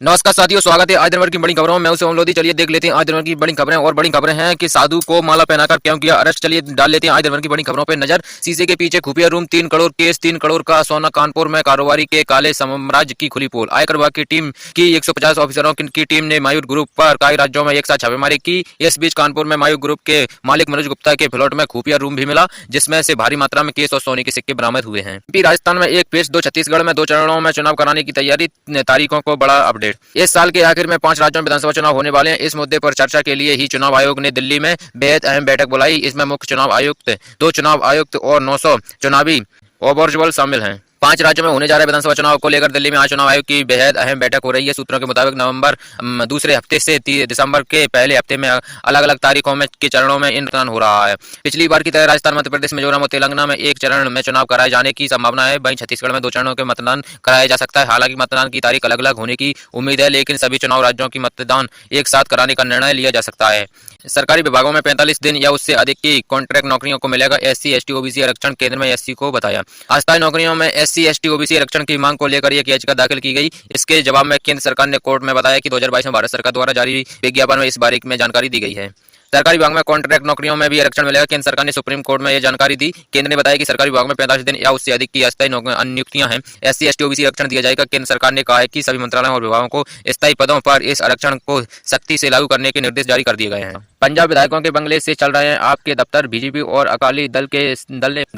नमस्कार साथियों, स्वागत है आज दिन भर की बड़ी खबरों में। मैं हूं सोम लोधी। चलिए देख लेते हैं आज दिन भर की बड़ी खबरें। और बड़ी खबरें हैं कि साधु को माला पहनाकर क्यों किया अरेस्ट। चलिए डाल लेते हैं आज दिन भर की बड़ी खबरों पे नजर। शीशे के पीछे खुफिया रूम, 3 करोड़ केस, 3 करोड़ का सोना, कानपुर में कारोबारी के काले साम्राज्य की खुली पोल। आयकर विभाग की टीम की 150 ऑफिसरों की टीम ने मायूर ग्रुप पर कई राज्यों में एक साथ छापेमारी की। इस बीच कानपुर में मायूर ग्रुप के मालिक मनोज गुप्ता के प्लॉट में खुफिया रूम भी मिला, जिसमें से भारी मात्रा में केस और सोने के सिक्के बरामद हुए हैं। राजस्थान में एक पेश, 2 छत्तीसगढ़ में 2 चरणों में चुनाव कराने की तैयारी, तारीखों को बड़ा अपडेट। इस साल के आखिर में 5 राज्यों में विधानसभा चुनाव होने वाले हैं। इस मुद्दे पर चर्चा के लिए ही चुनाव आयोग ने दिल्ली में बेहद अहम बैठक बुलाई। इसमें मुख्य चुनाव आयुक्त, 2 चुनाव आयुक्त और 900 चुनावी ऑब्जर्वर शामिल हैं। 5 राज्यों में होने जा रहे विधानसभा चुनाव को लेकर दिल्ली में आज चुनाव आयोग की बेहद अहम बैठक हो रही है। सूत्रों के मुताबिक नवंबर दूसरे हफ्ते से दिसंबर के पहले हफ्ते में अलग अलग तारीखों में के चरणों में मतदान हो रहा है। पिछली बार की तरह राजस्थान, मध्य प्रदेश, मिजोरम और तेलंगाना में एक चरण में चुनाव कराए जाने की संभावना है। वहीं छत्तीसगढ़ में 2 चरणों के मतदान कराया जा सकता है। हालांकि मतदान की तारीख अलग अलग होने की उम्मीद है, लेकिन सभी चुनाव राज्यों की मतदान एक साथ कराने का निर्णय लिया जा सकता है। सरकारी विभागों में 45 दिन या उससे अधिक की कॉन्ट्रैक्ट नौकरियों को मिलेगा एससी, एसटी, ओबीसी आरक्षण। केंद्र में एससी को बताया। अस्थायी नौकरियों में एससी, एसटी, ओबीसी आरक्षण की मांग को लेकर एक याचिका दाखिल की गई। इसके जवाब में केंद्र सरकार ने कोर्ट में बताया कि 2022 में भारत सरकार द्वारा जारी विज्ञापन में इस बारे में जानकारी दी गई है। सरकारी विभाग में कॉन्ट्रैक्ट नौकरियों में भी आरक्षण मिलेगा। केंद्र सरकार ने सुप्रीम कोर्ट में यह जानकारी दी। केंद्र ने बताया कि सरकारी विभाग में 45 दिन या उससे अधिक की अस्थायी नियुक्तियां हैं। एससी, एसटी, ओबीसी आरक्षण दिया जाएगा। केंद्र सरकार ने कहा है कि सभी मंत्रालयों और विभागों को स्थायी पदों पर इस आरक्षण को सख्ती से लागू करने के निर्देश जारी कर दिए गए हैं। पंजाब विधायकों के बंगले से चल रहे हैं आपके दफ्तर। बीजेपी और अकाली दल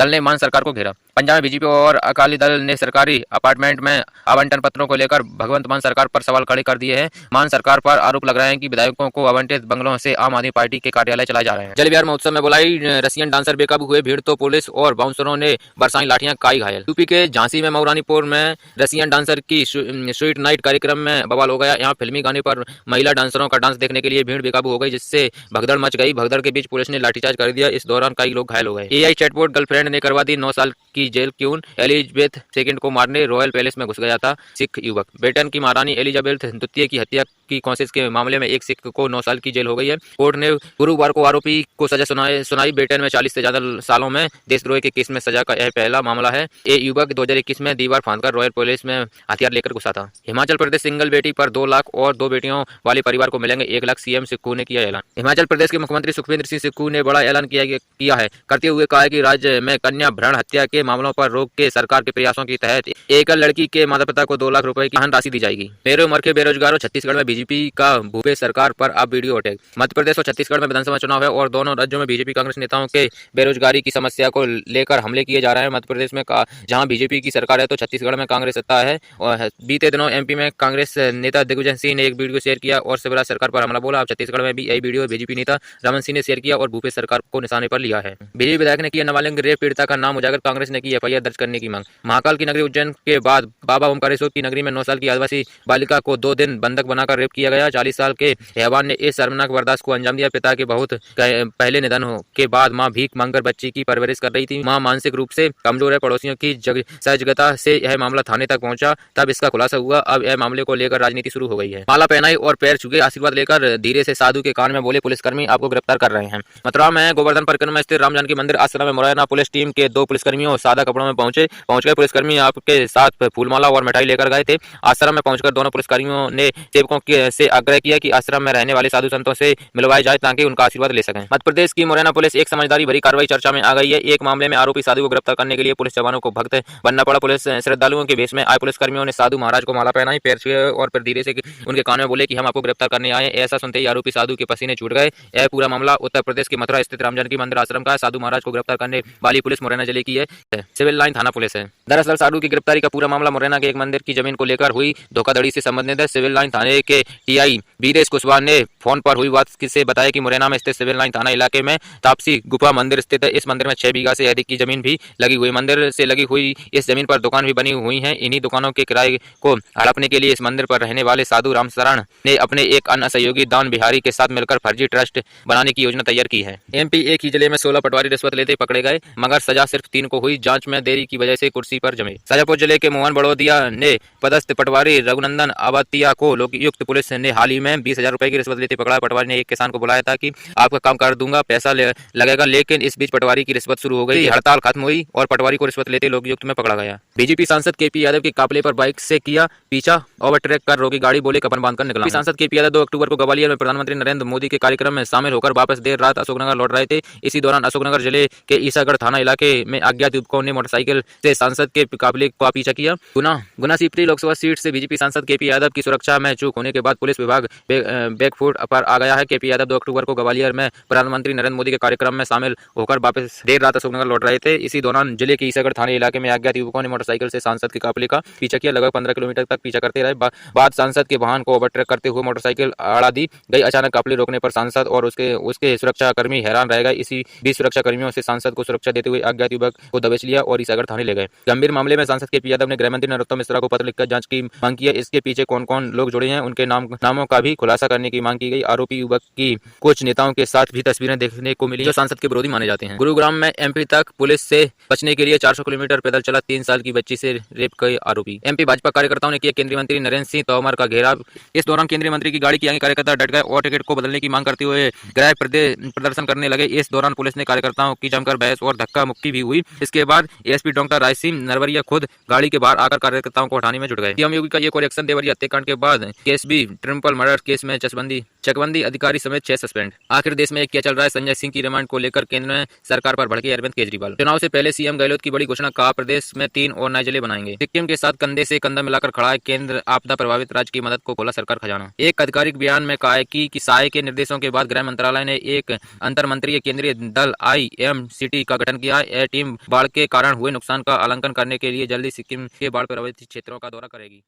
ने मान सरकार को घेरा। पंजाब में बीजेपी और अकाली दल ने सरकारी अपार्टमेंट में आवंटन पत्रों को लेकर भगवंत मान सरकार पर सवाल खड़े कर दिए हैं। मान सरकार पर आरोप लग रहे हैं कि विधायकों को आवंटित बंगलों से आम आदमी पार्टी के कार्यालय चलाए जा रहे हैं। जल विहार महोत्सव में बुलाई रसियन डांसर बेकाबू हुए। भीड़ तो पुलिस और बाउंसरों ने बरसाई लाठियां, काई घायल। यूपी के झांसी में मऊरानीपुर में रसियन डांसर की स्वीट नाइट कार्यक्रम में बवाल हो गया। यहाँ फिल्मी गाने पर महिला डांसरों का डांस देखने के लिए भीड़ बेकाबू हो गई, जिससे भगदड़ मच गई। भगदड़ के बीच पुलिस ने लाठीचार्ज कर दिया। इस दौरान कई लोग घायल हो गए। एआई चैटबॉट गर्लफ्रेंड ने करवा दी 9 साल की जेल। क्यों? एलिजाबेथ सेकंड को मारने रॉयल पैलेस में घुस गया था सिख युवक। ब्रिटेन की महारानी एलिजाबेथ द्वितीय की हत्या की कोशिश के मामले में एक सिख को 9 साल की जेल हो गई है। कोर्ट ने गुरुवार को आरोपी को सजा सुनाई। ब्रिटेन में 40 से ज्यादा सालों में देशद्रोह के केस में सजा का यह पहला मामला है। ये युवक 2021 में दीवार फांदकर रॉयल पैलेस में हथियार लेकर घुसा था। हिमाचल प्रदेश सिंगल बेटी पर 2 लाख और 2 बेटियों वाले परिवार को मिलेंगे 1 लाख। सीएम सिक्कू ने किया ऐलान। हिमाचल प्रदेश के मुख्यमंत्री सुखविंदर सिंह सुक्खू ने बड़ा ऐलान किया है, करते हुए कहा है कि राज्य में कन्या भ्रूण हत्या के मामलों पर रोक के सरकार के प्रयासों के तहत एक लड़की के माता पिता को 2 लाख रुपए की धनराशि दी जाएगी। मेरे उम्र के बेरोजगारों, छत्तीसगढ़ में बीजेपी का भूपेश सरकार पर अब वीडियो अटैक। मध्य प्रदेश और छत्तीसगढ़ में विधानसभा चुनाव है और दोनों राज्यों में बीजेपी कांग्रेस नेताओं के बेरोजगारी की समस्या को लेकर हमले किए जा रहे हैं। मध्य प्रदेश में जहां बीजेपी की सरकार है तो छत्तीसगढ़ में कांग्रेस सत्ता है। और बीते दिनों एमपी में कांग्रेस नेता दिग्विजय सिंह ने एक वीडियो शेयर किया और शिवराज सरकार पर हमला बोला। अब छत्तीसगढ़ में भी यही वीडियो बीजेपी नेता रमन सिंह ने शेयर किया और भूपेश सरकार को निशाने पर लिया है। बीजेपी विधायक ने किया नाबालिग रेप पीड़िता का नाम उजागर। कांग्रेस ने की एफआईआर दर्ज करने की मांग। महाकाल की नगरी उज्जैन के बाद बाबा ओमकारेश्वर की नगरी में 9 साल की आदिवासी बालिका को 2 दिन बंधक बनाकर रेप किया गया। 40 साल के हैवान ने इस शर्मनाक बर्दाश्त को अंजाम दिया। पिता के बहुत पहले निधन के बाद मां भीख मांगकर बच्ची की परवरिश कर रही थी। मां मानसिक रूप से कमजोर है। पड़ोसियों की सहजगता से यह मामला थाने तक पहुंचा, तब इसका खुलासा हुआ। अब यह मामले को लेकर राजनीति शुरू हो गई है। माला पहनाई और पैर छुके आशीर्वाद लेकर धीरे से साधु के कान में बोले, पुलिसकर्मी आपको गिरफ्तार कर रहे हैं। मथुरा में गोवर्धन परिक्रमा स्थित राम जानकी मंदिर आश्रम में मुरैना पुलिस टीम के 2 पुलिसकर्मियों सादा कपड़ों में पहुंच गए। पुलिसकर्मी आपके साथ फूलमाला और मिठाई लेकर गए थे। आश्रम में पहुंचकर दोनों पुलिसकर्मियों ने सेवकों से आग्रह किया कि आश्रम में रहने वाले साधु संतों से मिलवाए जाए ताकि उनका आशीर्वाद ले सकें। मध्य प्रदेश की मुरैना पुलिस एक समझदारी भरी कार्रवाई चर्चा में आ गई है। एक मामले में आरोपी साधु को गिरफ्तार करने के लिए पुलिस जवानों को भक्त बनना पड़ा। पुलिस श्रद्धालुओं के भेष में आए पुलिसकर्मियों ने साधु महाराज को माला पहनाई, पैर छुए और फिर धीरे से उनके कान में बोले कि हम आपको गिरफ्तार करने आए। ऐसा सुनते ही आरोपी साधु के पसीने छूट गए। यह पूरा मामला उत्तर प्रदेश के मथुरा स्थित राम जानकी मंदिर आश्रम का है। साधु महाराज को गिरफ्तार करने वाली पुलिस मुरैना जिले की है। सिविल लाइन थाना पुलिस है। दरअसल साधु की गिरफ्तारी का पूरा मामला मुरैना के एक मंदिर की जमीन को लेकर हुई धोखाधड़ी से संबंधित है। सिविल लाइन थाने के टीआई वीरेश कुशवाहा ने फोन पर हुई बात से बताया कि मुरैना में स्थित सिविल लाइन थाना इलाके में तापसी गुफा मंदिर स्थित है। इस मंदिर में 6 बीघा से अधिक की जमीन भी लगी हुई। मंदिर से लगी हुई इस जमीन पर दुकान भी बनी हुई है। इन्हीं दुकानों के किराए को हड़पने के लिए इस मंदिर पर रहने वाले साधु रामशरण ने अपने एक अन्य सहयोगी दान बिहारी के साथ मिलकर फर्जी ट्रस्ट बनाने की योजना तैयार की है। एमपी एक ही जिले में 16 पटवारी रिश्वत लेते पकड़े गए, मगर सजा सिर्फ 3 को हुई। जांच में देरी की वजह से कुर्सी पर जमे। शाजापुर जिले के मोहन बड़ौदिया ने पदस्थ पटवारी रघुनंदन अवतिया को लोकायुक्त पुलिस ने हाल ही में 20,000 रुपए की रिश्वत लेते पकड़ा। पटवारी ने एक किसान को बुलाया था कि आपका काम कर दूंगा, पैसा लगेगा, लेकिन इस बीच पटवारी की रिश्वत शुरू हो गई। हड़ताल खत्म हुई और पटवारी को रिश्वत लेते लोकायुक्त में पकड़ा गया। बीजेपी सांसद केपी यादव के काफिले पर बाइक से किया पीछा, ओवरटेक कर रोकी गाड़ी, बोले कफन बांधकर निकला। सांसद केपी यादव 2 अक्टूबर को ग्वालियर में प्रधानमंत्री नरेंद्र मोदी के कार्यक्रम में शामिल होकर वापस देर रात अशोकनगर लौट रहे थे। इसी दौरान अशोकनगर जिले के ईसागढ़ थाना इलाके में अज्ञात युवकों ने मोटरसाइकिल से सांसद के काफिले का पीछा किया। गुना सीपरी लोकसभा सीट से बीजेपी सांसद केपी यादव की सुरक्षा में चूक होने के बाद पुलिस विभाग बैकफुट पर आ गया है। केपी यादव 2 अक्टूबर को ग्वालियर में प्रधानमंत्री नरेंद्र मोदी के कार्यक्रम में शामिल होकर वापस देर रात अशोकनगर लौट रहे थे। इसी दौरान जिले के ईसागढ़ थाने इलाके में अज्ञात युवकों ने मोटरसाइकिल से सांसद के काफिले का पीछा किया। लगभग 15 किलोमीटर तक पीछा करते रहे। बाद सांसद के वाहन को ओवरटेक करते हुए मोटरसाइकिल अड़ा दी गई। अचानक काफिले रोकने पर सांसद और उसके सुरक्षाकर्मी हैरान रह गए। इसी बीच सुरक्षा कर्मियों से सांसद को सुरक्षा देते हुए अज्ञात युवक को दबोच लिया और ईसागढ़ थाने ले गए। गंभीर मामले में सांसद केपी यादव ने गृहमंत्री नरोत्तम मिश्रा को पत्र लिखकर जांच की मांग की है। इसके पीछे कौन कौन लोग जुड़े हैं, उनके नामों का भी खुलासा करने की मांग की गई। आरोपी युवक की कुछ नेताओं के साथ भी तस्वीरें देखने को मिली जो सांसद के विरोधी माने जाते हैं। गुरुग्राम में एमपी तक पुलिस से बचने के लिए 400 किलोमीटर पैदल चला 3 साल की बच्ची से रेप के आरोपी। एमपी भाजपा कार्यकर्ताओं ने किया केंद्रीय मंत्री नरेंद्र सिंह तोमर का घेराव। इस दौरान केंद्रीय मंत्री की गाड़ी के आगे कार्यकर्ता डट गए और टिकट को बदलने की मांग करते हुए गृह प्रदर्शन करने लगे। इस दौरान पुलिस ने कार्यकर्ताओं की जमकर बहस और धक्का मुक्की भी हुई। इसके बाद एसपी डॉक्टर रायसिंह नरवरिया खुद गाड़ी के बाहर आकर कार्यकर्ताओं को हटाने में जुट गए। सीएम योगी का ये रिएक्शन देवरिया हत्याकांड के बाद केसबी ट्रिपल मर्डर केस में चकबंदी अधिकारी समेत 6 सस्पेंड। आखिर देश में क्या चल रहा है? संजय सिंह की रिमांड को लेकर केंद्र सरकार पर भड़के अरविंद केजरीवाल। चुनाव से पहले सीएम गहलोत की बड़ी घोषणा, कहा प्रदेश में 3 और नए जिले बनाएंगे। सिक्किम के साथ कंधे से कंधा मिलाकर खड़ा है केंद्र, आपदा प्रभावित राज्य की मदद को खोला सरकार खजाना। एक आधिकारिक बयान में कहा है कि साय के निर्देशों के बाद गृह मंत्रालय ने एक अंतर मंत्रीय केंद्रीय दल IMCT का गठन किया। यह टीम बाढ़ के कारण हुए नुकसान का आकलन करने के लिए जल्दी सिक्किम के बाढ़ प्रभावित क्षेत्रों का दौरा करेगी।